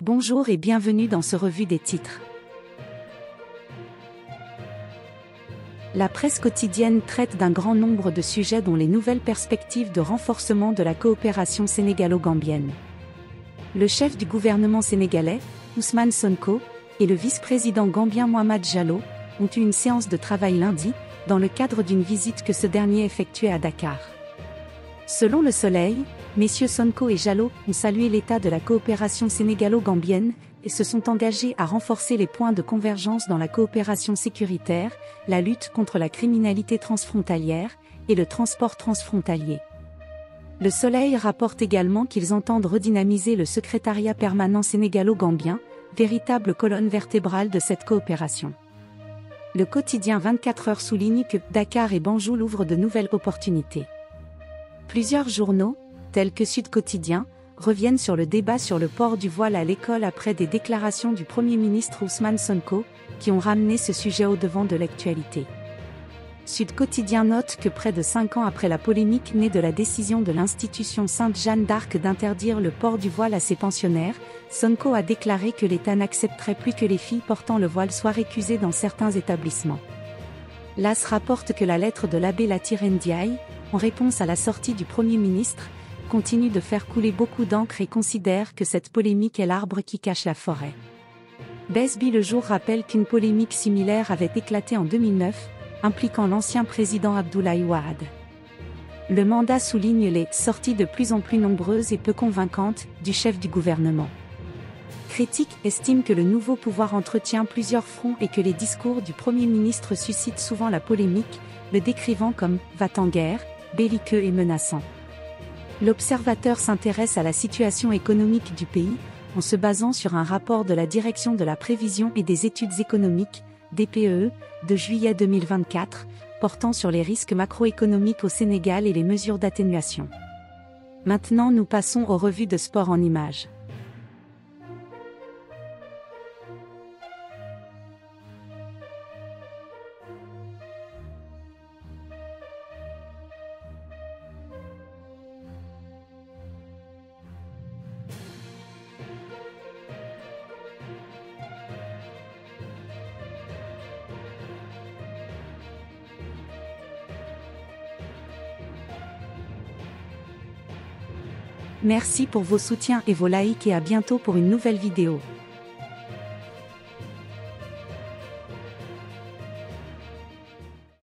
Bonjour et bienvenue dans ce revue des titres. La presse quotidienne traite d'un grand nombre de sujets dont les nouvelles perspectives de renforcement de la coopération sénégalo-gambienne. Le chef du gouvernement sénégalais, Ousmane Sonko, et le vice-président gambien Mohamed Jallow ont eu une séance de travail lundi, dans le cadre d'une visite que ce dernier effectuait à Dakar. Selon Le Soleil, messieurs Sonko et Jallow ont salué l'état de la coopération sénégalo-gambienne et se sont engagés à renforcer les points de convergence dans la coopération sécuritaire, la lutte contre la criminalité transfrontalière et le transport transfrontalier. Le Soleil rapporte également qu'ils entendent redynamiser le secrétariat permanent sénégalo-gambien, véritable colonne vertébrale de cette coopération. Le quotidien 24 heures souligne que Dakar et Banjul ouvrent de nouvelles opportunités. Plusieurs journaux, tels que Sud Quotidien, reviennent sur le débat sur le port du voile à l'école après des déclarations du Premier ministre Ousmane Sonko, qui ont ramené ce sujet au devant de l'actualité. Sud Quotidien note que près de 5 ans après la polémique née de la décision de l'institution Sainte-Jeanne d'Arc d'interdire le port du voile à ses pensionnaires, Sonko a déclaré que l'État n'accepterait plus que les filles portant le voile soient récusées dans certains établissements. L'AS rapporte que la lettre de l'abbé Latir Ndiaye, en réponse à la sortie du Premier ministre, continue de faire couler beaucoup d'encre et considère que cette polémique est l'arbre qui cache la forêt. Besbi Le Jour rappelle qu'une polémique similaire avait éclaté en 2009, impliquant l'ancien président Abdoulaye Wade. Le mandat souligne les sorties de plus en plus nombreuses et peu convaincantes du chef du gouvernement. Critiques estiment que le nouveau pouvoir entretient plusieurs fronts et que les discours du Premier ministre suscitent souvent la polémique, le décrivant comme « va-t-en-guerre », belliqueux et menaçant. L'Observateur s'intéresse à la situation économique du pays, en se basant sur un rapport de la Direction de la Prévision et des Études économiques, DPEE, de juillet 2024, portant sur les risques macroéconomiques au Sénégal et les mesures d'atténuation. Maintenant nous passons aux revues de sport en images. Merci pour vos soutiens et vos likes et à bientôt pour une nouvelle vidéo.